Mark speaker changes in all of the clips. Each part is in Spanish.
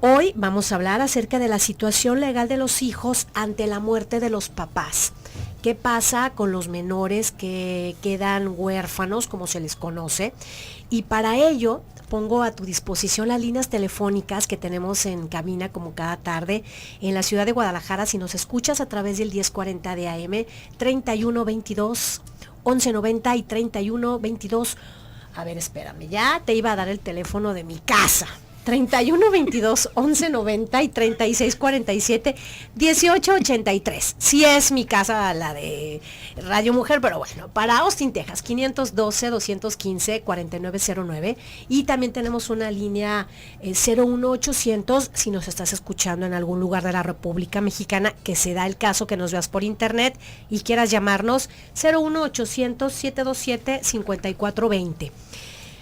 Speaker 1: Hoy vamos a hablar acerca de la situación legal de los hijos ante la muerte de los papás. ¿Qué pasa con los menores que quedan huérfanos, como se les conoce? Y para ello pongo a tu disposición las líneas telefónicas que tenemos en cabina como cada tarde en la ciudad de Guadalajara. Si nos escuchas a través del 1040 de AM, 3122 1190 y 3122. A ver, espérame, ya te iba a dar el teléfono de mi casa. 3122 1190 y 3647 1883. Sí es mi casa, la de Radio Mujer, pero bueno, para Austin, Texas, 512 215 4909. Y también tenemos una línea 01800 si nos estás escuchando en algún lugar de la República Mexicana, que se da el caso que nos veas por internet y quieras llamarnos, 01800 727 5420.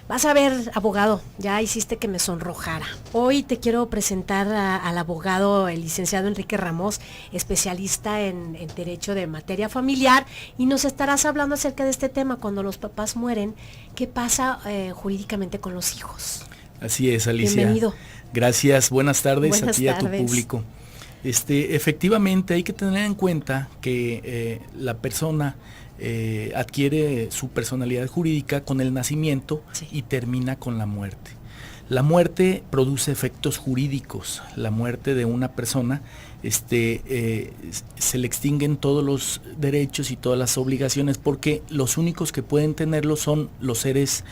Speaker 1: Vas a ver, abogado, ya hiciste que me sonrojara. Hoy te quiero presentar al abogado, el licenciado Enrique Ramos, especialista en Derecho de Materia Familiar, y nos estarás hablando acerca de este tema, cuando los papás mueren, ¿qué pasa jurídicamente con los hijos?
Speaker 2: Así es, Alicia.
Speaker 1: Bienvenido.
Speaker 2: Gracias, buenas tardes
Speaker 1: Buenas
Speaker 2: a ti y a tu
Speaker 1: tardes.
Speaker 2: público. Efectivamente, hay que tener en cuenta que la persona adquiere su personalidad jurídica con el nacimiento, sí, y termina con la muerte. La muerte produce efectos jurídicos. La muerte de una persona se le extinguen todos los derechos y todas las obligaciones, porque los únicos que pueden tenerlo son los seres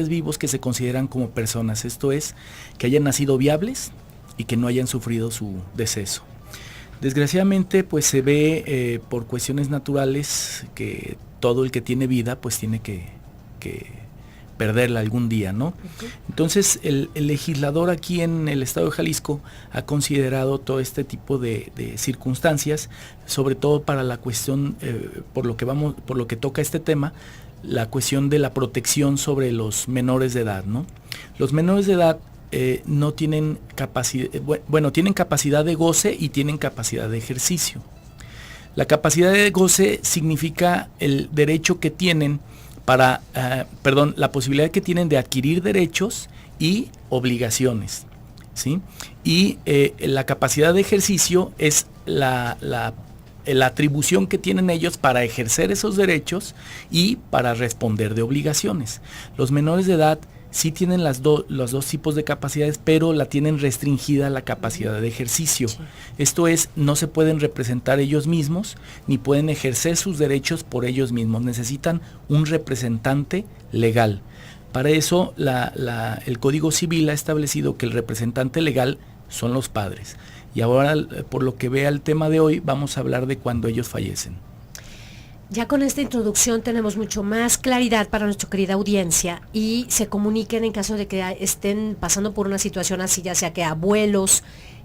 Speaker 2: vivos que se consideran como personas. Esto es, que hayan nacido viables y que no hayan sufrido su deceso. Desgraciadamente, pues se ve por cuestiones naturales que todo el que tiene vida pues tiene que perderla algún día, ¿no? Uh-huh. Entonces el legislador aquí en el estado de Jalisco ha considerado todo este tipo de circunstancias, sobre todo para la cuestión, por lo que toca este tema, la cuestión de la protección sobre los menores de edad, ¿no? Los menores de edad no tienen capacidad, tienen capacidad de goce y tienen capacidad de ejercicio. La capacidad de goce significa el derecho que tienen la posibilidad que tienen de adquirir derechos y obligaciones, ¿sí? Y la capacidad de ejercicio es la atribución que tienen ellos para ejercer esos derechos y para responder de obligaciones. Los menores de edad sí tienen los dos tipos de capacidades, pero la tienen restringida la capacidad de ejercicio. Sí. Esto es, no se pueden representar ellos mismos, ni pueden ejercer sus derechos por ellos mismos. Necesitan un representante legal. Para eso, el Código Civil ha establecido que el representante legal son los padres. Y ahora, por lo que vea el tema de hoy, vamos a hablar de cuando ellos fallecen.
Speaker 1: Ya con esta introducción tenemos mucho más claridad para nuestra querida audiencia y se comuniquen en caso de que estén pasando por una situación así, ya sea que abuelos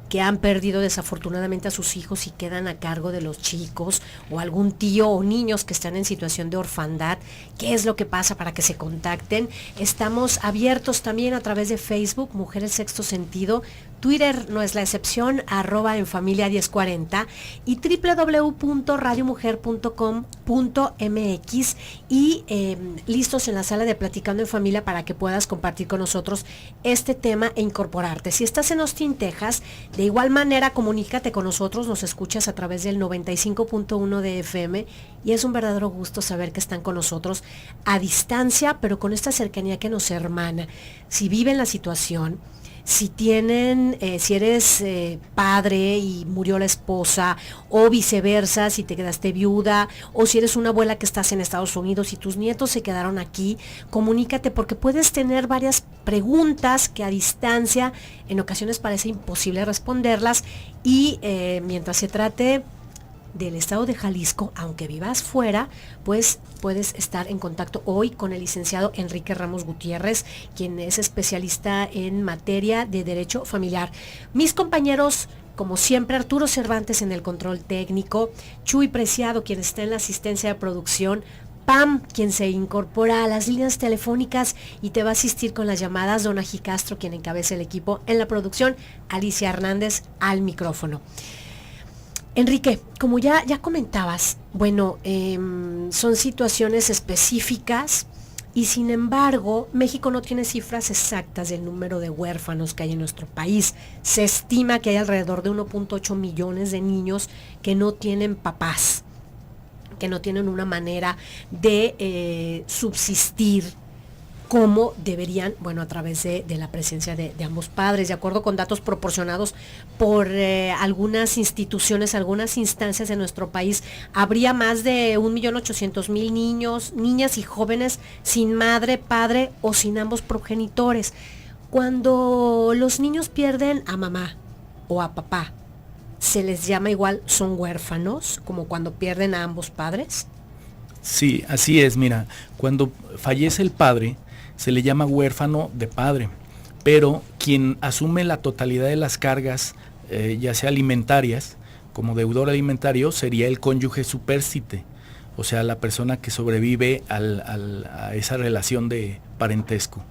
Speaker 1: que han perdido desafortunadamente a sus hijos y quedan a cargo de los chicos, o algún tío o niños que están en situación de orfandad. ¿Qué es lo que pasa para que se contacten? Estamos abiertos también a través de Facebook, Mujeres Sexto Sentido. Twitter no es la excepción, @enfamilia1040 y www.radiomujer.com.mx y listos en la sala de Platicando en Familia para que puedas compartir con nosotros este tema e incorporarte. Si estás en Austin, Texas, de igual manera comunícate con nosotros, nos escuchas a través del 95.1 de FM y es un verdadero gusto saber que están con nosotros a distancia, pero con esta cercanía que nos hermana. Si viven la situación, si eres padre y murió la esposa, o viceversa, si te quedaste viuda, o si eres una abuela que estás en Estados Unidos y tus nietos se quedaron aquí, comunícate, porque puedes tener varias preguntas que a distancia en ocasiones parece imposible responderlas, y mientras se trate del estado de Jalisco, aunque vivas fuera, pues puedes estar en contacto hoy con el licenciado Enrique Ramos Gutiérrez, quien es especialista en materia de derecho familiar. Mis compañeros, como siempre, Arturo Cervantes en el control técnico, Chuy Preciado, quien está en la asistencia de producción, Pam, quien se incorpora a las líneas telefónicas y te va a asistir con las llamadas, Don Aji Castro, quien encabeza el equipo en la producción, Alicia Hernández al micrófono. Enrique, como ya comentabas, bueno, son situaciones específicas Y sin embargo, México no tiene cifras exactas del número de huérfanos que hay en nuestro país. Se estima que hay alrededor de 1.8 millones de niños que no tienen papás, que no tienen una manera de subsistir como deberían, bueno, a través de la presencia de ambos padres. De acuerdo con datos proporcionados por algunas instituciones, algunas instancias de nuestro país, habría más de 1.800.000 niños, niñas y jóvenes sin madre, padre o sin ambos progenitores. Cuando los niños pierden a mamá o a papá, ¿se les llama igual, son huérfanos, como cuando pierden a ambos padres?
Speaker 2: Sí, así es. Mira, cuando fallece el padre, se le llama huérfano de padre, pero quien asume la totalidad de las cargas, ya sea alimentarias, como deudor alimentario, sería el cónyuge supérstite, o sea, la persona que sobrevive a esa relación de parentesco.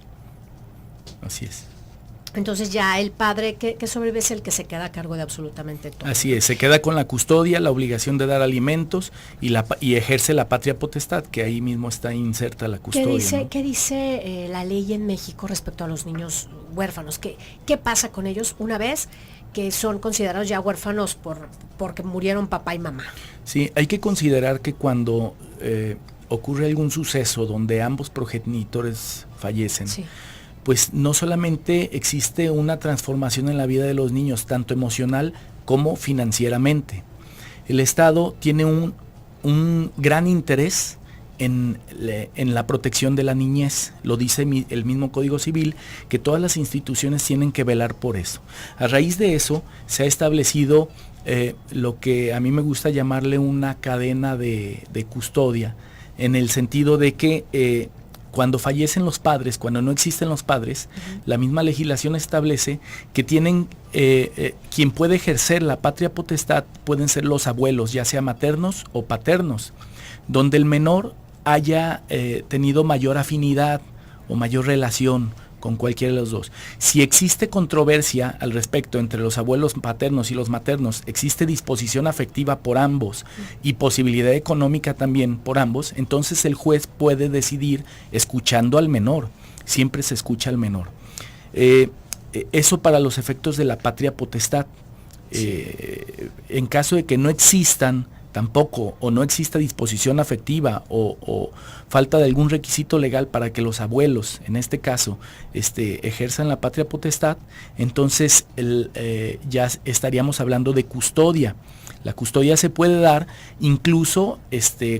Speaker 2: Así es.
Speaker 1: Entonces ya el padre que sobrevive es el que se queda a cargo de absolutamente todo.
Speaker 2: Así es, se queda con la custodia, la obligación de dar alimentos y ejerce la patria potestad, que ahí mismo está inserta la custodia.
Speaker 1: ¿Qué dice la ley en México respecto a los niños huérfanos? ¿Qué pasa con ellos una vez que son considerados ya huérfanos porque murieron papá y mamá?
Speaker 2: Sí, hay que considerar que cuando ocurre algún suceso donde ambos progenitores fallecen, sí, pues no solamente existe una transformación en la vida de los niños, tanto emocional como financieramente. El Estado tiene un gran interés en la protección de la niñez. Lo dice el mismo Código Civil, que todas las instituciones tienen que velar por eso. A raíz de eso se ha establecido lo que a mí me gusta llamarle una cadena de custodia, en el sentido de que cuando fallecen los padres, cuando no existen los padres, la misma legislación establece que tienen, quien puede ejercer la patria potestad pueden ser los abuelos, ya sea maternos o paternos, donde el menor haya tenido mayor afinidad o mayor relación con cualquiera de los dos. Si existe controversia al respecto entre los abuelos paternos y los maternos, existe disposición afectiva por ambos y posibilidad económica también por ambos, entonces el juez puede decidir escuchando al menor. Siempre se escucha al menor. Eso para los efectos de la patria potestad. En caso de que no existan tampoco, o no exista disposición afectiva o falta de algún requisito legal para que los abuelos, en este caso, ejerzan la patria potestad, entonces ya estaríamos hablando de custodia. La custodia se puede dar incluso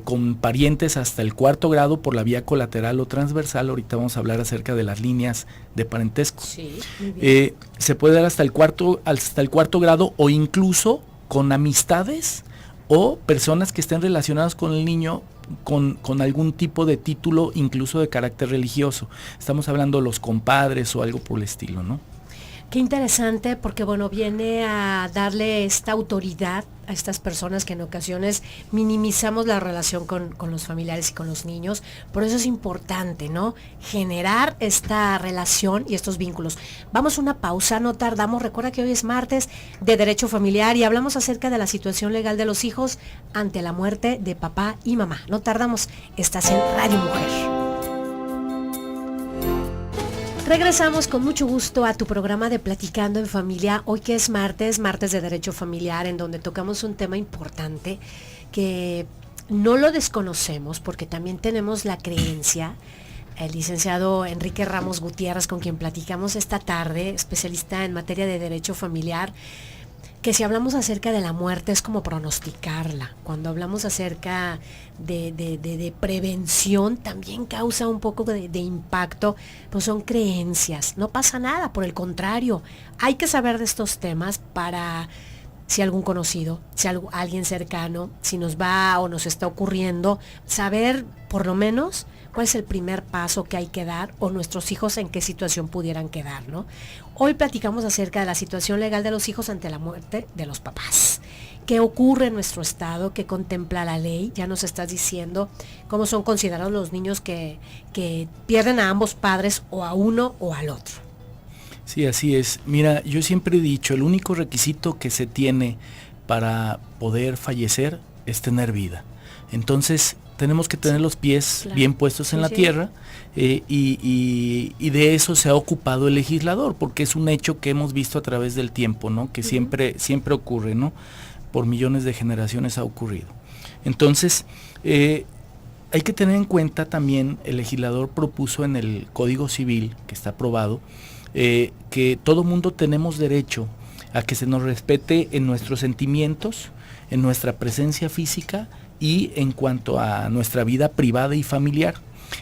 Speaker 2: con parientes hasta el 4º grado por la vía colateral o transversal. Ahorita vamos a hablar acerca de las líneas de parentesco. Sí, muy bien. Se puede dar hasta el cuarto grado o incluso con amistades o personas que estén relacionadas con el niño con algún tipo de título, incluso de carácter religioso. Estamos hablando de los compadres o algo por el estilo, ¿no?
Speaker 1: Qué interesante, porque bueno, viene a darle esta autoridad a estas personas que en ocasiones minimizamos la relación con los familiares y con los niños. Por eso es importante, ¿no?, generar esta relación y estos vínculos. Vamos a una pausa, no tardamos. Recuerda que hoy es martes de Derecho Familiar y hablamos acerca de la situación legal de los hijos ante la muerte de papá y mamá. No tardamos, estás en Radio Mujer. Regresamos con mucho gusto a tu programa de Platicando en Familia, hoy que es martes de Derecho Familiar, en donde tocamos un tema importante que no lo desconocemos porque también tenemos la creencia. El licenciado Enrique Ramos Gutiérrez, con quien platicamos esta tarde, especialista en materia de Derecho Familiar, que si hablamos acerca de la muerte es como pronosticarla. Cuando hablamos acerca de prevención también causa un poco de impacto, pues son creencias. No pasa nada, por el contrario, hay que saber de estos temas para, si algún conocido, si alguien cercano, si nos va o nos está ocurriendo, saber por lo menos cuál es el primer paso que hay que dar, o nuestros hijos en qué situación pudieran quedar, ¿no? Hoy platicamos acerca de la situación legal de los hijos ante la muerte de los papás. ¿Qué ocurre en nuestro estado? ¿Qué contempla la ley? Ya nos estás diciendo cómo son considerados los niños que pierden a ambos padres, o a uno o al otro.
Speaker 2: Sí, así es. Mira, yo siempre he dicho, el único requisito que se tiene para poder fallecer es tener vida. Entonces, tenemos que tener los pies
Speaker 1: Claro.
Speaker 2: bien puestos en la tierra, y de eso se ha ocupado el legislador, porque es un hecho que hemos visto a través del tiempo, ¿no? Que siempre ocurre, ¿no? Por millones de generaciones ha ocurrido. Entonces, hay que tener en cuenta también, el legislador propuso en el Código Civil, que está aprobado, que todo mundo tenemos derecho a que se nos respete en nuestros sentimientos, en nuestra presencia física y en cuanto a nuestra vida privada y familiar.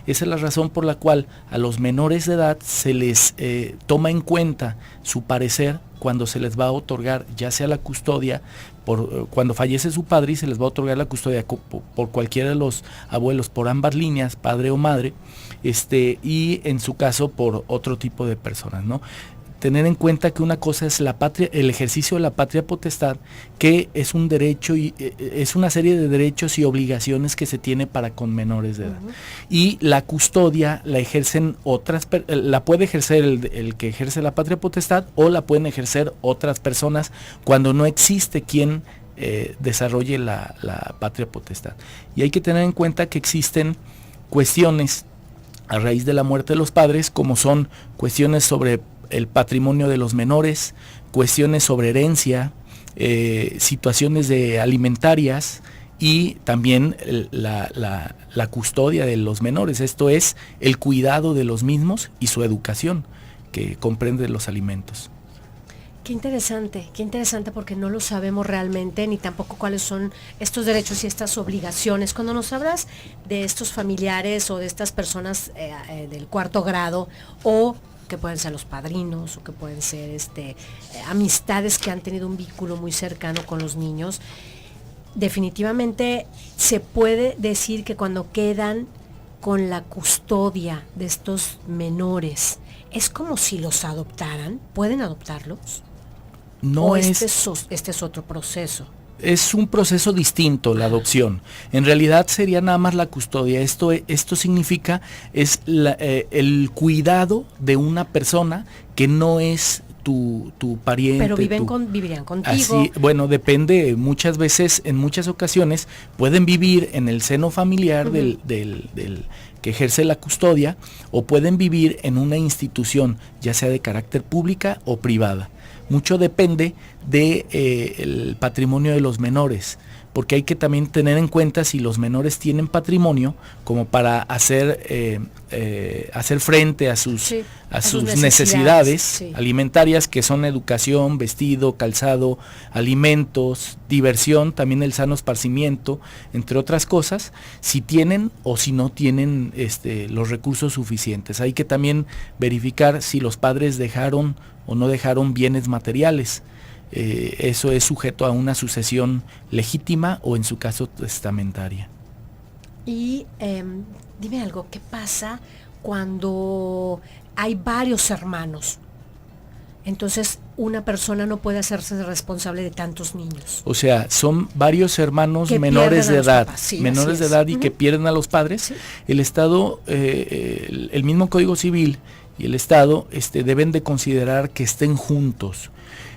Speaker 2: Esa es la razón por la cual a los menores de edad se les toma en cuenta su parecer cuando se les va a otorgar ya sea la custodia, cuando fallece su padre y se les va a otorgar la custodia por cualquiera de los abuelos, por ambas líneas, padre o madre, y en su caso por otro tipo de personas, ¿no? Tener en cuenta que una cosa es la patria, el ejercicio de la patria potestad, que es un derecho y es una serie de derechos y obligaciones que se tiene para con menores de edad. Y la custodia la ejercen la puede ejercer el que ejerce la patria potestad, o la pueden ejercer otras personas cuando no existe quien desarrolle la patria potestad. Y hay que tener en cuenta que existen cuestiones a raíz de la muerte de los padres, como son cuestiones sobre el patrimonio de los menores, cuestiones sobre herencia, situaciones alimentarias, y también la custodia de los menores, esto es, el cuidado de los mismos y su educación, que comprende los alimentos.
Speaker 1: Qué interesante porque no lo sabemos realmente, ni tampoco cuáles son estos derechos y estas obligaciones. Cuando nos hablas de estos familiares o de estas personas del cuarto grado, o que pueden ser los padrinos, o que pueden ser amistades que han tenido un vínculo muy cercano con los niños, definitivamente se puede decir que cuando quedan con la custodia de estos menores, es como si los adoptaran. ¿Pueden adoptarlos?
Speaker 2: No
Speaker 1: ¿O
Speaker 2: es...
Speaker 1: este es otro proceso?
Speaker 2: Es un proceso distinto la adopción. En realidad sería nada más la custodia. Esto significa el cuidado de una persona que no es tu pariente.
Speaker 1: Pero vivirían contigo.
Speaker 2: Así, bueno, depende. Muchas veces, en muchas ocasiones, pueden vivir en el seno familiar del que ejerce la custodia, o pueden vivir en una institución, ya sea de carácter pública o privada. Mucho depende del patrimonio de los menores, porque hay que también tener en cuenta si los menores tienen patrimonio como para hacer frente a sus necesidades alimentarias, que son educación, vestido, calzado, alimentos, diversión, también el sano esparcimiento, entre otras cosas, si tienen o si no tienen los recursos suficientes. Hay que también verificar si los padres dejaron o no dejaron bienes materiales. Eso es sujeto a una sucesión legítima o, en su caso, testamentaria.
Speaker 1: Y dime algo, ¿qué pasa cuando hay varios hermanos? Entonces, una persona no puede hacerse responsable de tantos niños.
Speaker 2: O sea, son varios hermanos
Speaker 1: que
Speaker 2: menores de edad,
Speaker 1: sí,
Speaker 2: menores de edad y que pierden a los padres. Sí. El Estado, el mismo Código Civil y el Estado deben de considerar que estén juntos.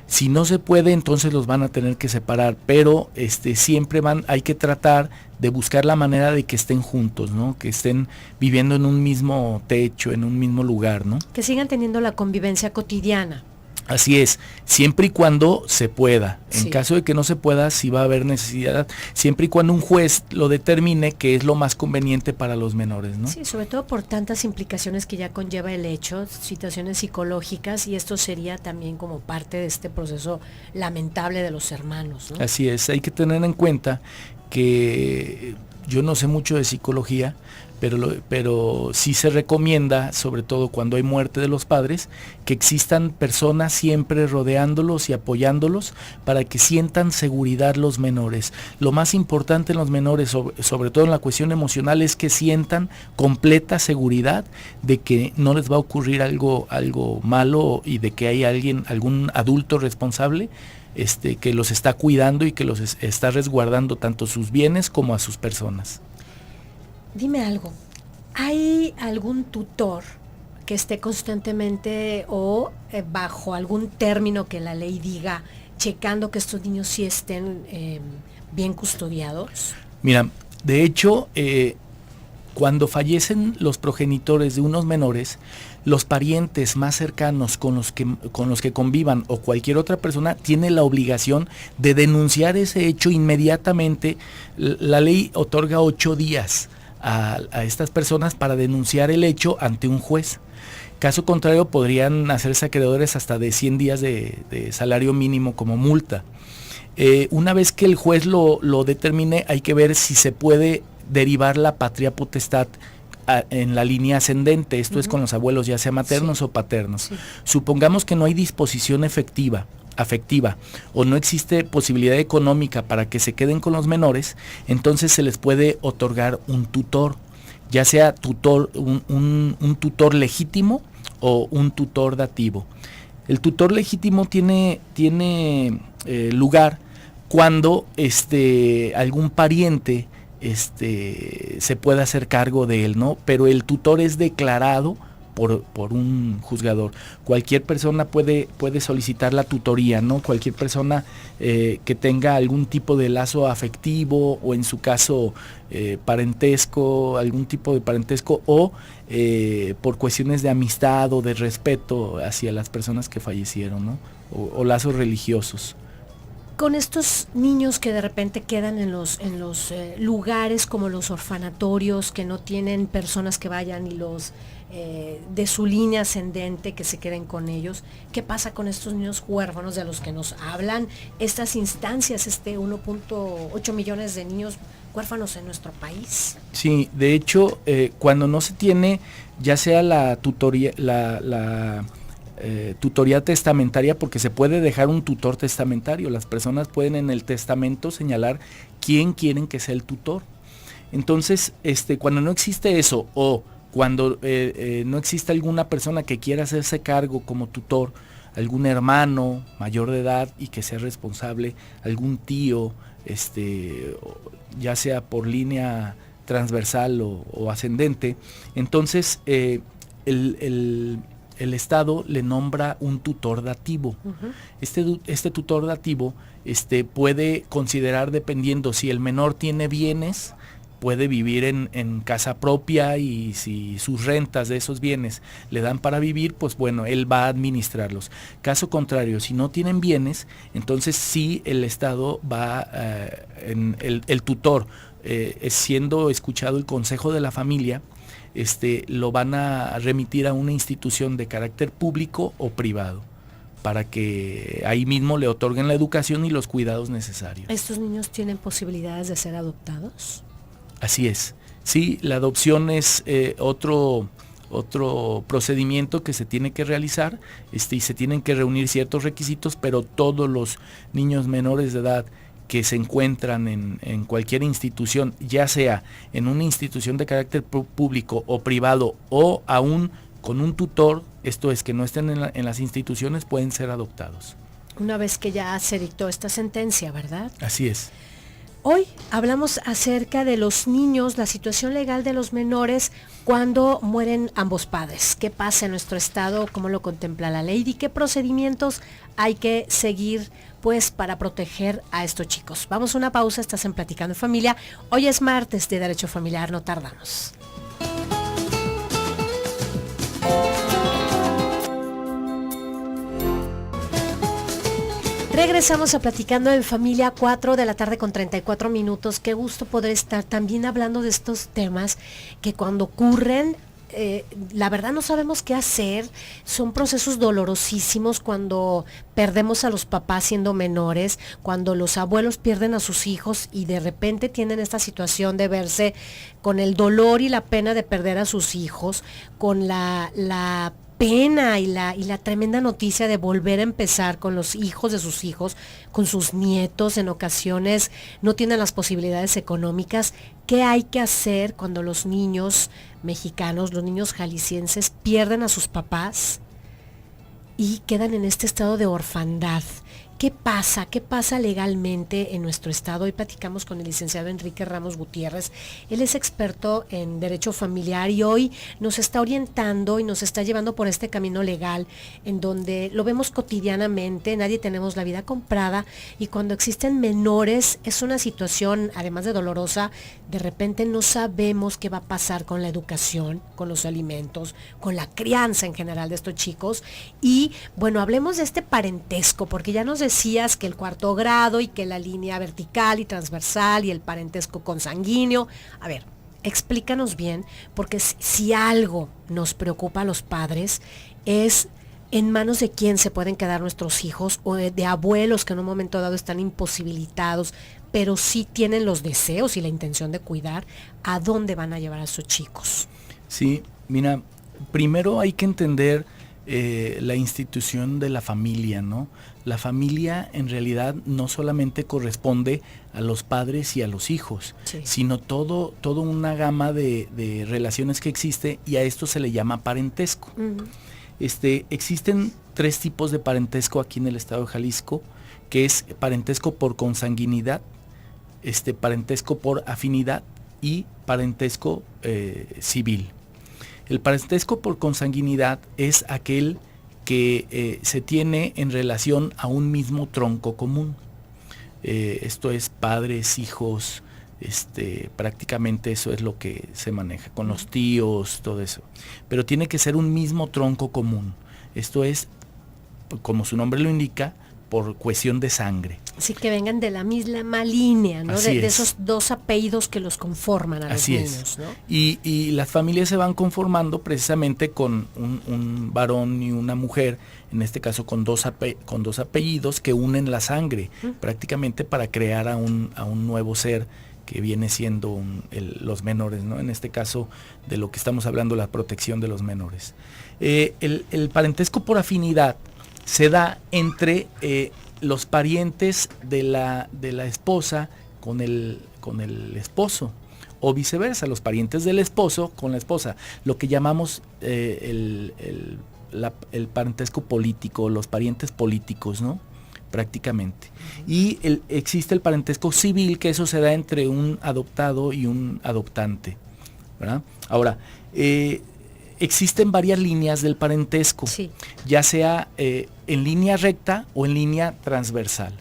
Speaker 2: Si no se puede, entonces los van a tener que separar, pero siempre hay que tratar de buscar la manera de que estén juntos, ¿no? Que estén viviendo en un mismo techo, en un mismo lugar, ¿no?
Speaker 1: Que sigan teniendo la convivencia cotidiana.
Speaker 2: Así es, siempre y cuando se pueda. En caso de que no se pueda, sí va a haber necesidad, siempre y cuando un juez lo determine que es lo más conveniente para los menores, ¿no?
Speaker 1: Sí, sobre todo por tantas implicaciones que ya conlleva el hecho, situaciones psicológicas, y esto sería también como parte de este proceso lamentable de los hermanos, ¿no?
Speaker 2: Así es, hay que tener en cuenta que yo no sé mucho de psicología, pero sí se recomienda, sobre todo cuando hay muerte de los padres, que existan personas siempre rodeándolos y apoyándolos para que sientan seguridad los menores. Lo más importante en los menores, sobre todo en la cuestión emocional, es que sientan completa seguridad de que no les va a ocurrir algo malo, y de que hay algún adulto responsable que los está cuidando y que los está resguardando tanto sus bienes como a sus personas.
Speaker 1: Dime algo, ¿hay algún tutor que esté constantemente o bajo algún término que la ley diga, checando que estos niños sí estén bien custodiados?
Speaker 2: Mira, De hecho, cuando fallecen los progenitores de unos menores, los parientes más cercanos con los que convivan o cualquier otra persona tiene la obligación de denunciar ese hecho inmediatamente. La ley otorga 8 días a estas personas para denunciar el hecho ante un juez. Caso contrario, podrían hacerse acreedores hasta de 100 días de salario mínimo como multa. Una vez que el juez lo determine, hay que ver si se puede derivar la patria potestad en la línea ascendente, esto es con los abuelos, ya sea maternos o paternos. Supongamos que no hay disposición afectiva o no existe posibilidad económica para que se queden con los menores, entonces se les puede otorgar un tutor, ya sea un tutor legítimo o un tutor dativo. El tutor legítimo tiene lugar cuando algún pariente se puede hacer cargo de él, ¿no? Pero el tutor es declarado por un juzgador. Cualquier persona puede solicitar la tutoría, ¿no? Cualquier persona que tenga algún tipo de lazo afectivo o en su caso parentesco, algún tipo de parentesco o por cuestiones de amistad o de respeto hacia las personas que fallecieron, ¿no? O lazos religiosos.
Speaker 1: Con estos niños que de repente quedan en los lugares como los orfanatorios, que no tienen personas que vayan y los de su línea ascendente que se queden con ellos, ¿qué pasa con estos niños huérfanos de los que nos hablan estas instancias, 1.8 millones de niños huérfanos en nuestro país?
Speaker 2: Sí, de hecho, cuando no se tiene ya sea la tutoría, tutoría testamentaria, porque se puede dejar un tutor testamentario, las personas pueden en el testamento señalar quién quieren que sea el tutor. Entonces, cuando no existe eso o cuando no existe alguna persona que quiera hacerse cargo como tutor, algún hermano mayor de edad y que sea responsable, algún tío, ya sea por línea transversal o ascendente, entonces el Estado le nombra un tutor dativo. Uh-huh. Este tutor dativo puede considerar, dependiendo si el menor tiene bienes, puede vivir en casa propia, y si sus rentas de esos bienes le dan para vivir, pues bueno, él va a administrarlos. Caso contrario, si no tienen bienes, entonces sí el Estado va, el tutor, siendo escuchado el consejo de la familia, lo van a remitir a una institución de carácter público o privado, para que ahí mismo le otorguen la educación y los cuidados necesarios.
Speaker 1: ¿Estos niños tienen posibilidades de ser adoptados?
Speaker 2: Así es. Sí, la adopción es otro procedimiento que se tiene que realizar, y se tienen que reunir ciertos requisitos, pero todos los niños menores de edad que se encuentran en cualquier institución, ya sea en una institución de carácter público o privado, o aún con un tutor, esto es que no estén en las instituciones, pueden ser adoptados.
Speaker 1: Una vez que ya se dictó esta sentencia, ¿verdad?
Speaker 2: Así es.
Speaker 1: Hoy hablamos acerca de los niños, la situación legal de los menores cuando mueren ambos padres. ¿Qué pasa en nuestro estado? ¿Cómo lo contempla la ley? ¿Y qué procedimientos hay que seguir pues para proteger a estos chicos? Vamos a una pausa, estás en Platicando en Familia. Hoy es martes de Derecho Familiar, no tardamos. Regresamos a Platicando en Familia, 4 de la tarde con 34 minutos. Qué gusto poder estar también hablando de estos temas que cuando ocurren, la verdad no sabemos qué hacer. Son procesos dolorosísimos cuando perdemos a los papás siendo menores, cuando los abuelos pierden a sus hijos y de repente tienen esta situación de verse con el dolor y la pena de perder a sus hijos, con la pena y la tremenda noticia de volver a empezar con los hijos de sus hijos, con sus nietos. En ocasiones no tienen las posibilidades económicas. ¿Qué hay que hacer cuando los niños mexicanos, los niños jaliscienses pierden a sus papás y quedan en este estado de orfandad? ¿Qué pasa? ¿Qué pasa legalmente en nuestro estado? Hoy platicamos con el licenciado Enrique Ramos Gutiérrez. Él es experto en derecho familiar y hoy nos está orientando y nos está llevando por este camino legal en donde lo vemos cotidianamente, nadie tenemos la vida comprada y cuando existen menores es una situación, además de dolorosa, de repente no sabemos qué va a pasar con la educación, con los alimentos, con la crianza en general de estos chicos. Y bueno, hablemos de este parentesco, porque ya nos decías que el cuarto grado y que la línea vertical y transversal y el parentesco consanguíneo. A ver, explícanos bien, porque si algo nos preocupa a los padres es en manos de quién se pueden quedar nuestros hijos o de abuelos que en un momento dado están imposibilitados, pero sí tienen los deseos y la intención de cuidar, ¿a dónde van a llevar a sus chicos?
Speaker 2: Sí, mira, primero hay que entender la institución de la familia, ¿no? La familia en realidad no solamente corresponde a los padres y a los hijos, sí, sino toda una gama de relaciones que existe y a esto se le llama parentesco. Uh-huh. Existen 3 tipos de parentesco aquí en el estado de Jalisco, que es parentesco por consanguinidad, parentesco por afinidad y parentesco civil. El parentesco por consanguinidad es aquel que se tiene en relación a un mismo tronco común. Esto es padres, hijos, prácticamente eso es lo que se maneja, con los tíos, todo eso. Pero tiene que ser un mismo tronco común. Esto es, como su nombre lo indica, por cohesión de sangre.
Speaker 1: Así que vengan de la misma línea, ¿no? De esos 2 apellidos que los conforman a los niños, ¿no?
Speaker 2: Y las familias se van conformando precisamente con un varón y una mujer, en este caso con dos apellidos que unen la sangre, prácticamente para crear a un nuevo ser que viene siendo los menores, ¿no? En este caso, de lo que estamos hablando, la protección de los menores. El parentesco por afinidad se da entre los parientes de la esposa con el esposo, o viceversa, los parientes del esposo con la esposa, lo que llamamos el parentesco político, los parientes políticos, ¿no? Prácticamente. Y existe el parentesco civil, que eso se da entre un adoptado y un adoptante, ¿verdad? Ahora, existen varias líneas del parentesco, sí, ya sea en línea recta o en línea transversal.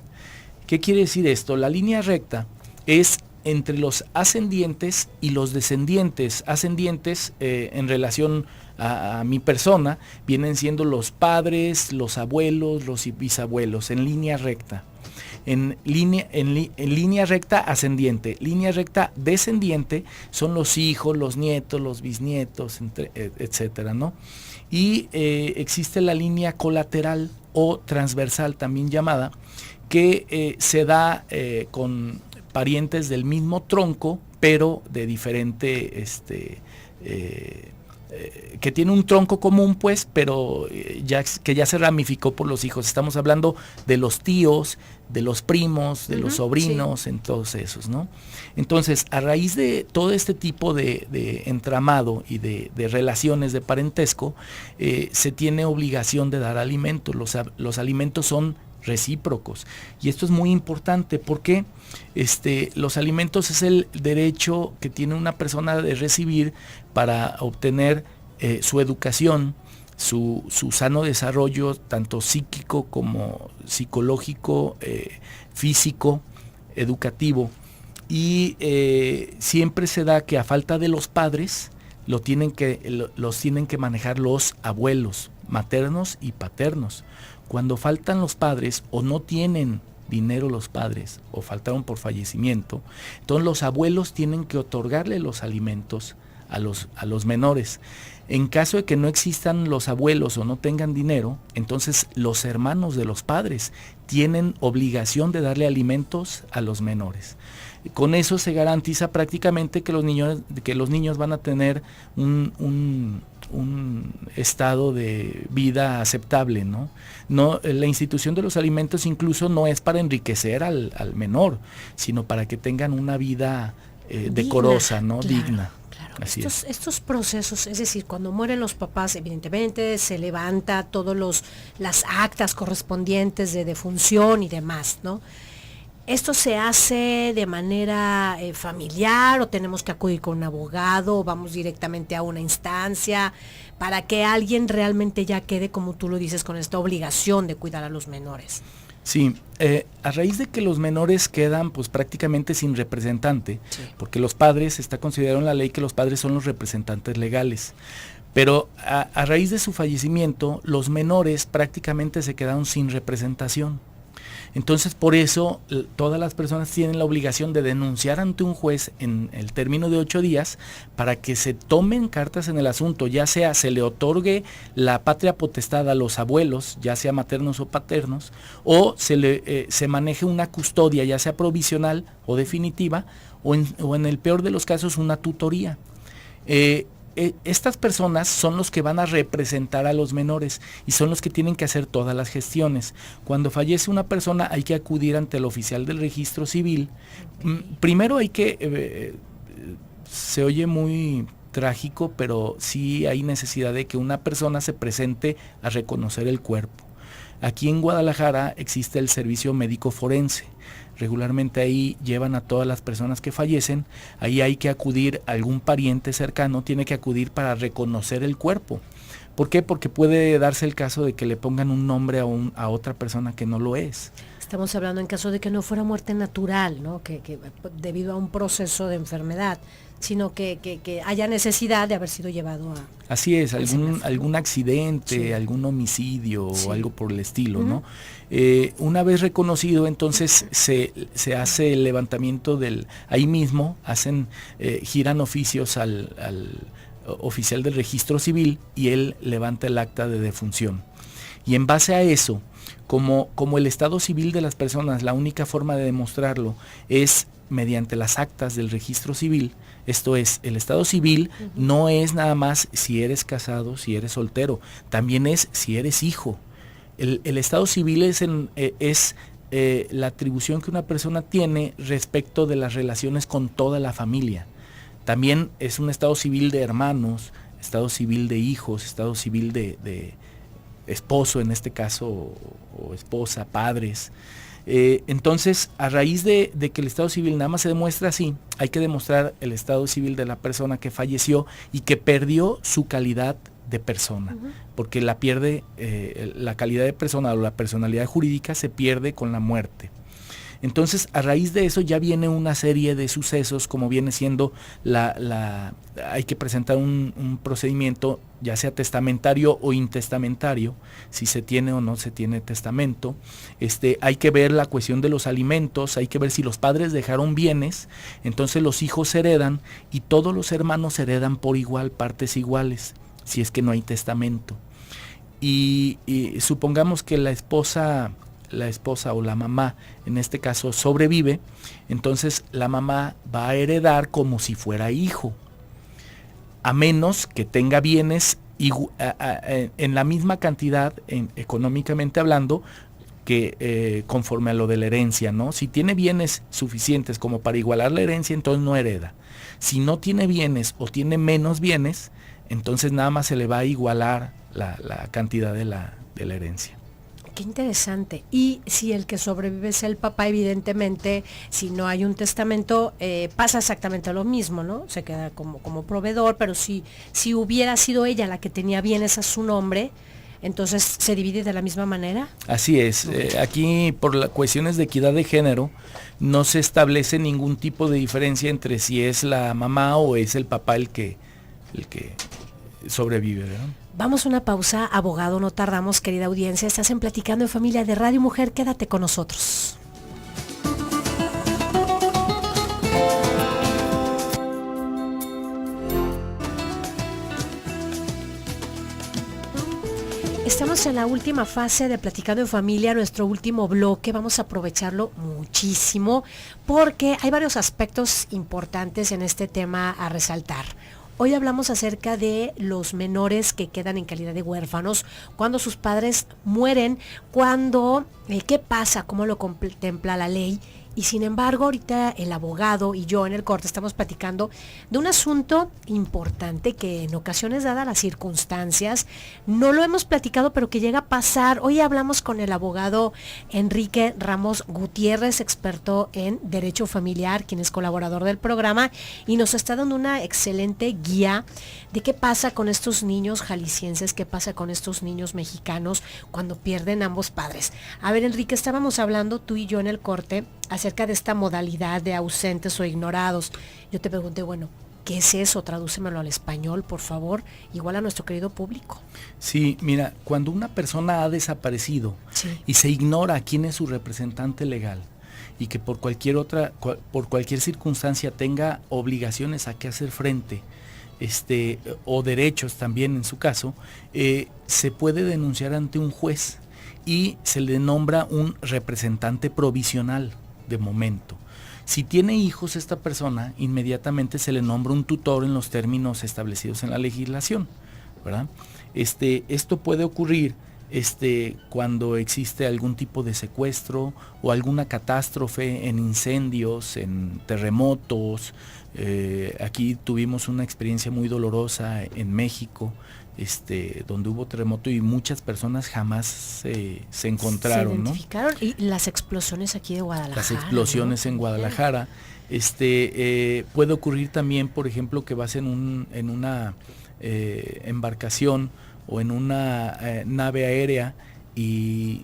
Speaker 2: ¿Qué quiere decir esto? La línea recta es entre los ascendientes y los descendientes. Ascendientes en relación a mi persona vienen siendo los padres, los abuelos, los bisabuelos, en línea recta. En línea recta ascendiente, línea recta descendiente son los hijos, los nietos, los bisnietos, etcétera, ¿no? Y existe la línea colateral o transversal también llamada, que se da con parientes del mismo tronco, pero de diferente, que tiene un tronco común, pues, pero que ya se ramificó por los hijos. Estamos hablando de los tíos, de los primos, de los sobrinos, sí, en todos esos, ¿no? Entonces, a raíz de todo este tipo de entramado y de relaciones de parentesco, se tiene obligación de dar alimentos. Los alimentos son recíprocos. Y esto es muy importante porque los alimentos es el derecho que tiene una persona de recibir para obtener su educación, su sano desarrollo, tanto psíquico como psicológico, físico, educativo. Y siempre se da que a falta de los padres, los tienen que manejar los abuelos, maternos y paternos. Cuando faltan los padres o no tienen dinero los padres o faltaron por fallecimiento, entonces los abuelos tienen que otorgarle los alimentos a los menores. En caso de que no existan los abuelos o no tengan dinero, entonces los hermanos de los padres tienen obligación de darle alimentos a los menores. Con eso se garantiza prácticamente que los niños van a tener un estado de vida aceptable, ¿no? La institución de los alimentos incluso no es para enriquecer al menor, sino para que tengan una vida decorosa, ¿no?
Speaker 1: Claro,
Speaker 2: digna.
Speaker 1: Claro. Estos procesos, es decir, cuando mueren los papás, evidentemente se levanta todos las actas correspondientes de defunción y demás, ¿no? ¿Esto se hace de manera familiar o tenemos que acudir con un abogado o vamos directamente a una instancia para que alguien realmente ya quede, como tú lo dices, con esta obligación de cuidar a los menores?
Speaker 2: Sí, a raíz de que los menores quedan pues prácticamente sin representante, sí, porque los padres, está considerado en la ley que los padres son los representantes legales, pero a raíz de su fallecimiento, los menores prácticamente se quedaron sin representación. Entonces, por eso, todas las personas tienen la obligación de denunciar ante un juez en el término de 8 días para que se tomen cartas en el asunto, ya sea se le otorgue la patria potestad a los abuelos, ya sea maternos o paternos, o se maneje una custodia, ya sea provisional o definitiva, o en el peor de los casos, una tutoría. Estas personas son los que van a representar a los menores y son los que tienen que hacer todas las gestiones. Cuando fallece una persona hay que acudir ante el oficial del registro civil. Primero hay que, se oye muy trágico, pero sí hay necesidad de que una persona se presente a reconocer el cuerpo. Aquí en Guadalajara existe el servicio médico forense. Regularmente ahí llevan a todas las personas que fallecen, ahí hay que acudir a algún pariente cercano, tiene que acudir para reconocer el cuerpo. ¿Por qué? Porque puede darse el caso de que le pongan un nombre a otra persona que no lo es.
Speaker 1: Estamos hablando en caso de que no fuera muerte natural, ¿no? Que debido a un proceso de enfermedad, sino que haya necesidad de haber sido llevado a...
Speaker 2: Así es, algún accidente, sí, algún homicidio, sí, o algo por el estilo, ¿no? Una vez reconocido, entonces se hace el levantamiento ahí mismo, giran oficios al oficial del registro civil y él levanta el acta de defunción. Y en base a eso, como el estado civil de las personas, la única forma de demostrarlo es mediante las actas del registro civil. Esto es, el estado civil no es nada más si eres casado, si eres soltero, también es si eres hijo. El estado civil es la atribución que una persona tiene respecto de las relaciones con toda la familia. También es un estado civil de hermanos, estado civil de hijos, estado civil de esposo en este caso, o esposa, padres. Entonces, a raíz de que el estado civil nada más se demuestra así, hay que demostrar el estado civil de la persona que falleció y que perdió su calidad de persona, porque la pierde, la calidad de persona o la personalidad jurídica se pierde con la muerte. Entonces, a raíz de eso ya viene una serie de sucesos, como viene siendo hay que presentar un procedimiento, ya sea testamentario o intestamentario, si se tiene o no se tiene testamento. Hay que ver la cuestión de los alimentos, hay que ver si los padres dejaron bienes, entonces los hijos heredan y todos los hermanos heredan por igual, partes iguales, si es que no hay testamento. Y supongamos que la esposa o la mamá, en este caso, sobrevive, entonces la mamá va a heredar como si fuera hijo, a menos que tenga bienes en la misma cantidad, económicamente hablando, que conforme a lo de la herencia, ¿no? Si tiene bienes suficientes como para igualar la herencia, entonces no hereda. Si no tiene bienes o tiene menos bienes, entonces nada más se le va a igualar la cantidad de la herencia.
Speaker 1: Qué interesante. Y si el que sobrevive es el papá, evidentemente, si no hay un testamento, pasa exactamente lo mismo, ¿no? Se queda como proveedor, pero si hubiera sido ella la que tenía bienes a su nombre, entonces se divide de la misma manera.
Speaker 2: Así es. Aquí, por las cuestiones de equidad de género, no se establece ningún tipo de diferencia entre si es la mamá o es el papá el que sobrevive, ¿verdad?
Speaker 1: Vamos a una pausa, abogado, no tardamos, querida audiencia. Estás en Platicando en Familia de Radio Mujer, quédate con nosotros. Estamos en la última fase de Platicando en Familia, nuestro último bloque. Vamos a aprovecharlo muchísimo porque hay varios aspectos importantes en este tema a resaltar. Hoy hablamos acerca de los menores que quedan en calidad de huérfanos cuando sus padres mueren, qué pasa, cómo lo contempla la ley Y sin embargo, ahorita el abogado y yo en el corte estamos platicando de un asunto importante que en ocasiones, dadas las circunstancias, no lo hemos platicado, pero que llega a pasar. Hoy hablamos con el abogado Enrique Ramos Gutiérrez, experto en Derecho Familiar, quien es colaborador del programa, y nos está dando una excelente guía de qué pasa con estos niños jaliscienses, qué pasa con estos niños mexicanos cuando pierden ambos padres. A ver, Enrique, estábamos hablando tú y yo en el corte acerca de esta modalidad de ausentes o ignorados. Yo te pregunté, bueno, ¿qué es eso? Tradúcemelo al español, por favor, igual a nuestro querido público.
Speaker 2: Sí, mira, cuando una persona ha desaparecido y se ignora quién es su representante legal y que por cualquier circunstancia tenga obligaciones a que hacer frente, o derechos también en su caso, se puede denunciar ante un juez y se le nombra un representante provisional de momento. Si tiene hijos esta persona, inmediatamente se le nombra un tutor en los términos establecidos en la legislación, ¿verdad? Esto puede ocurrir cuando existe algún tipo de secuestro o alguna catástrofe en incendios, en terremotos. Aquí tuvimos una experiencia muy dolorosa en México, donde hubo terremoto y muchas personas jamás se encontraron,
Speaker 1: se identificaron, ¿no? Y las explosiones aquí de Guadalajara.
Speaker 2: Las explosiones, ¿no?, en Guadalajara. Puede ocurrir también, por ejemplo, que vas en una embarcación o en una nave aérea y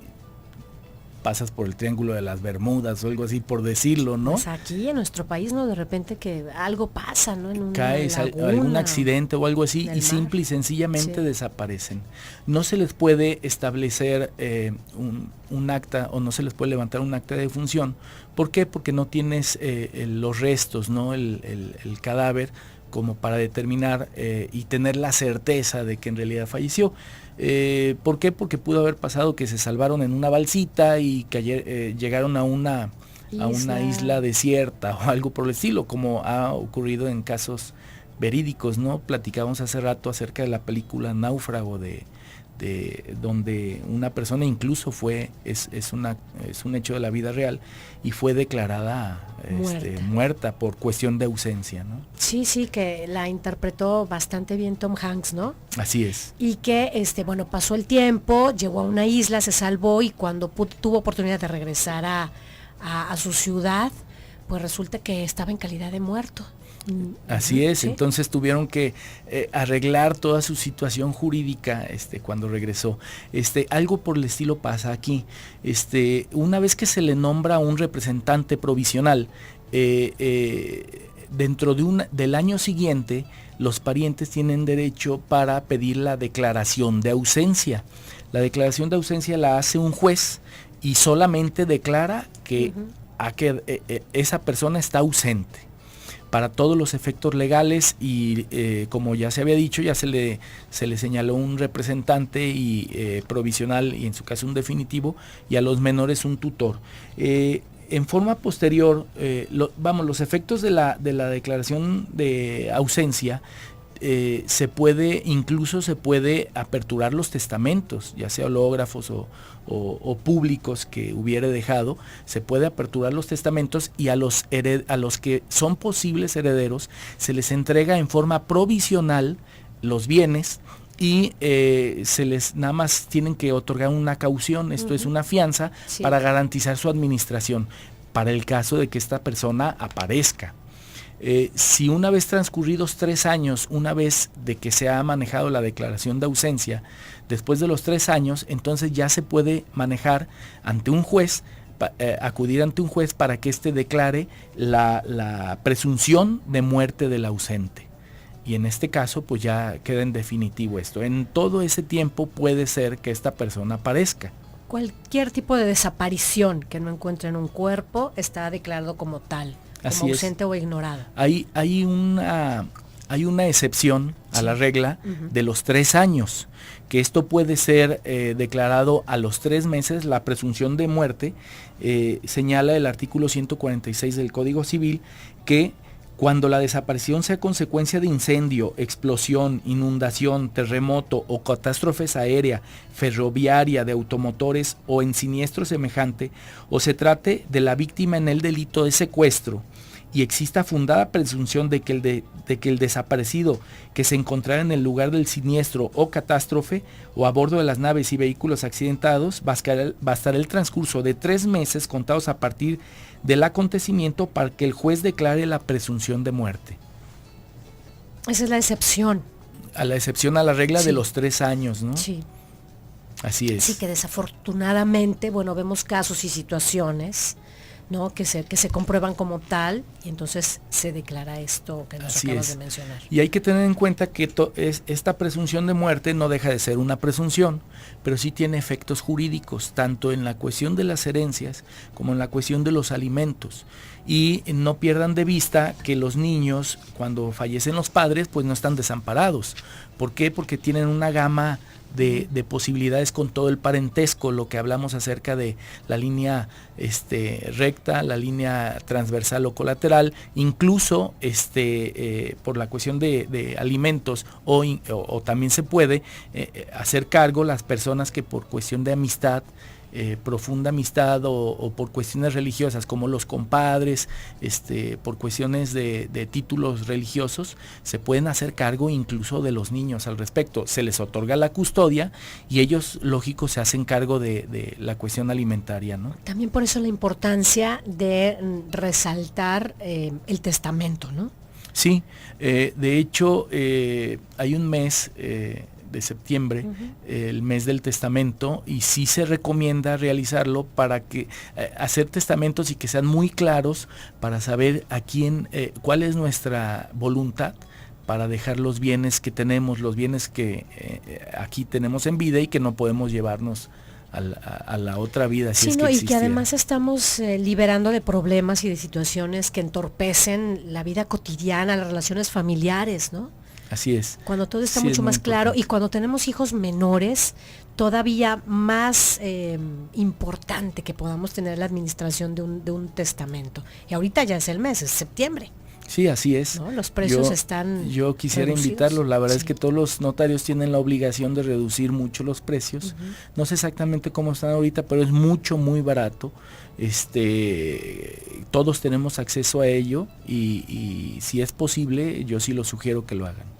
Speaker 2: pasas por el Triángulo de las Bermudas o algo así, por decirlo, ¿no?
Speaker 1: Pues aquí en nuestro país, ¿no? De repente que algo pasa, ¿no? En una
Speaker 2: caes
Speaker 1: laguna,
Speaker 2: algún accidente o algo así y simple y sencillamente desaparecen. No se les puede establecer un acta o no se les puede levantar un acta de defunción. ¿Por qué? Porque no tienes los restos, ¿no? El cadáver como para determinar y tener la certeza de que en realidad falleció. ¿Por qué? Porque pudo haber pasado que se salvaron en una balsita y que llegaron a una isla desierta o algo por el estilo, como ha ocurrido en casos verídicos, ¿no? Platicábamos hace rato acerca de la película Náufrago donde una persona incluso es un hecho de la vida real y fue declarada muerta por cuestión de ausencia, ¿no?
Speaker 1: Sí, que la interpretó bastante bien Tom Hanks, ¿no?
Speaker 2: Así es.
Speaker 1: Y que pasó el tiempo, llegó a una isla, se salvó y cuando tuvo oportunidad de regresar a su ciudad, pues resulta que estaba en calidad de muerto.
Speaker 2: Así es, ¿sí? Entonces tuvieron que arreglar toda su situación jurídica cuando regresó. Algo por el estilo pasa aquí. Una vez que se le nombra un representante provisional, dentro del año siguiente, los parientes tienen derecho para pedir la declaración de ausencia. La declaración de ausencia la hace un juez y solamente declara que esa persona está ausente para todos los efectos legales y como ya se había dicho, ya se le señaló un representante y provisional y en su caso un definitivo, y a los menores un tutor. En forma posterior, los efectos de la declaración de ausencia, se puede aperturar los testamentos, ya sea hológrafos o públicos que hubiera dejado, se puede aperturar los testamentos y a los que son posibles herederos se les entrega en forma provisional los bienes y se les nada más tienen que otorgar una caución, esto es una fianza, para garantizar su administración, para el caso de que esta persona aparezca. Si una vez transcurridos 3 años, una vez de que se ha manejado la declaración de ausencia, después de los 3 años, entonces ya se puede manejar ante un juez, acudir ante un juez para que éste declare la presunción de muerte del ausente. Y en este caso, pues ya queda en definitivo esto. En todo ese tiempo puede ser que esta persona aparezca.
Speaker 1: Cualquier tipo de desaparición que no encuentre en un cuerpo está declarado como tal. Como ausente o ignorado.
Speaker 2: Hay una excepción a la regla de los 3 años, que esto puede ser declarado a los 3 meses. La presunción de muerte señala el artículo 146 del Código Civil que Cuando la desaparición sea consecuencia de incendio, explosión, inundación, terremoto o catástrofes aérea, ferroviaria, de automotores o en siniestro semejante, o se trate de la víctima en el delito de secuestro, y exista fundada presunción de que el desaparecido que se encontrara en el lugar del siniestro o catástrofe o a bordo de las naves y vehículos accidentados, bastará el transcurso de 3 meses contados a partir del acontecimiento para que el juez declare la presunción de muerte.
Speaker 1: Esa es la excepción.
Speaker 2: A la excepción a la regla
Speaker 1: Sí.
Speaker 2: de los 3 años, ¿no?
Speaker 1: Sí.
Speaker 2: Así es.
Speaker 1: Sí, que desafortunadamente, bueno, vemos casos y situaciones, ¿no? que se comprueban como tal, y entonces se declara esto que nos
Speaker 2: Así
Speaker 1: acabas
Speaker 2: es.
Speaker 1: de mencionar.
Speaker 2: Y hay que tener en cuenta que esta presunción de muerte no deja de ser una presunción, pero sí tiene efectos jurídicos, tanto en la cuestión de las herencias como en la cuestión de los alimentos. Y no pierdan de vista que los niños, cuando fallecen los padres, pues no están desamparados. ¿Por qué? Porque tienen una gama de posibilidades con todo el parentesco, lo que hablamos acerca de la línea recta, la línea transversal o colateral, incluso por la cuestión de alimentos o también se puede hacer cargo las personas que por cuestión de amistad, profunda amistad o por cuestiones religiosas, como los compadres, por cuestiones de títulos religiosos, se pueden hacer cargo incluso de los niños al respecto. Se les otorga la custodia y ellos, lógico, se hacen cargo de la cuestión alimentaria, ¿no?
Speaker 1: También por eso la importancia de resaltar el testamento, ¿no?
Speaker 2: Sí, de hecho hay un mes de septiembre, el mes del testamento, y sí se recomienda realizarlo para que hacer testamentos y que sean muy claros para saber a quién, cuál es nuestra voluntad para dejar los bienes que tenemos, los bienes que aquí tenemos en vida y que no podemos llevarnos a la otra vida. Si
Speaker 1: Sí,
Speaker 2: es
Speaker 1: no,
Speaker 2: que
Speaker 1: y que
Speaker 2: existiera.
Speaker 1: además estamos liberando de problemas y de situaciones que entorpecen la vida cotidiana, las relaciones familiares, ¿no?
Speaker 2: Así es.
Speaker 1: Cuando todo está
Speaker 2: Sí,
Speaker 1: mucho
Speaker 2: es muy
Speaker 1: más claro,
Speaker 2: importante.
Speaker 1: y cuando tenemos hijos menores, todavía más importante que podamos tener la administración de un testamento. Y ahorita ya es el mes, es septiembre,
Speaker 2: Sí, así es.
Speaker 1: ¿no? Los precios están
Speaker 2: Yo quisiera
Speaker 1: reducidos.
Speaker 2: invitarlos, la verdad es
Speaker 1: Sí.
Speaker 2: que todos los notarios tienen la obligación de reducir mucho los precios. No sé exactamente cómo están ahorita, pero es muy barato. Todos tenemos acceso a ello y si es posible, yo sí lo sugiero que lo hagan.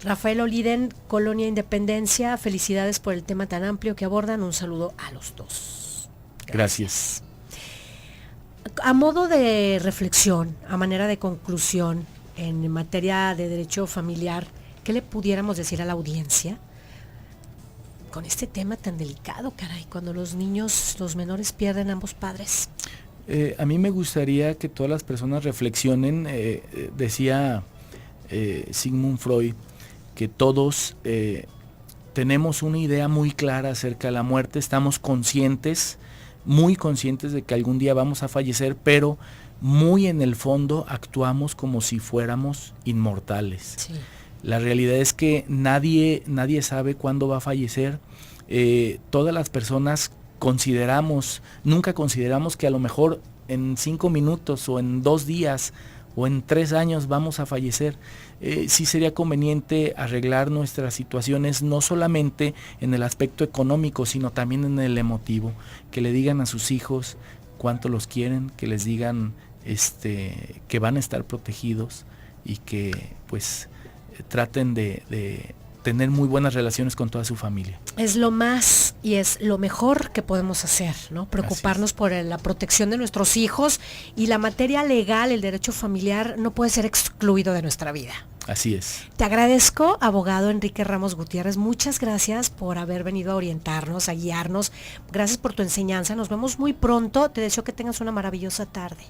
Speaker 1: Rafael Oliden, Colonia Independencia, felicidades por el tema tan amplio que abordan. Un saludo a los dos.
Speaker 2: Gracias.
Speaker 1: A modo de reflexión, a manera de conclusión, en materia de derecho familiar, ¿qué le pudiéramos decir a la audiencia con este tema tan delicado, caray, cuando los niños, los menores pierden ambos padres?
Speaker 2: A mí me gustaría que todas las personas reflexionen, decía Sigmund Freud, que todos tenemos una idea muy clara acerca de la muerte, estamos conscientes, muy conscientes de que algún día vamos a fallecer, pero muy en el fondo actuamos como si fuéramos inmortales.
Speaker 1: Sí.
Speaker 2: La realidad es que nadie sabe cuándo va a fallecer. Todas las personas nunca consideramos que a lo mejor en 5 minutos o en 2 días o en 3 años vamos a fallecer. Sí sería conveniente arreglar nuestras situaciones, no solamente en el aspecto económico, sino también en el emotivo. Que le digan a sus hijos cuánto los quieren, que les digan que van a estar protegidos y que pues traten de tener muy buenas relaciones con toda su familia.
Speaker 1: Es lo más y es lo mejor que podemos hacer, ¿no? Preocuparnos por la protección de nuestros hijos, y la materia legal, el derecho familiar, no puede ser excluido de nuestra vida.
Speaker 2: Así es.
Speaker 1: Te agradezco, abogado Enrique Ramos Gutiérrez, muchas gracias por haber venido a orientarnos, a guiarnos, gracias por tu enseñanza, nos vemos muy pronto, te deseo que tengas una maravillosa tarde.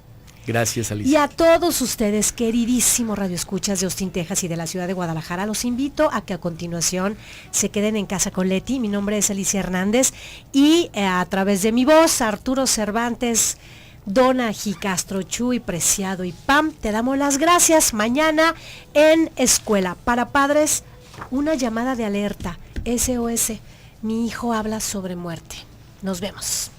Speaker 2: Gracias, Alicia.
Speaker 1: Y a todos ustedes, queridísimos radioescuchas de Austin, Texas y de la ciudad de Guadalajara, los invito a que a continuación se queden en casa con Leti. Mi nombre es Alicia Hernández y a través de mi voz, Arturo Cervantes, Dona Gicastro, Chuy Preciado y Pam, te damos las gracias. Mañana en Escuela para Padres, una llamada de alerta, SOS, mi hijo habla sobre muerte. Nos vemos.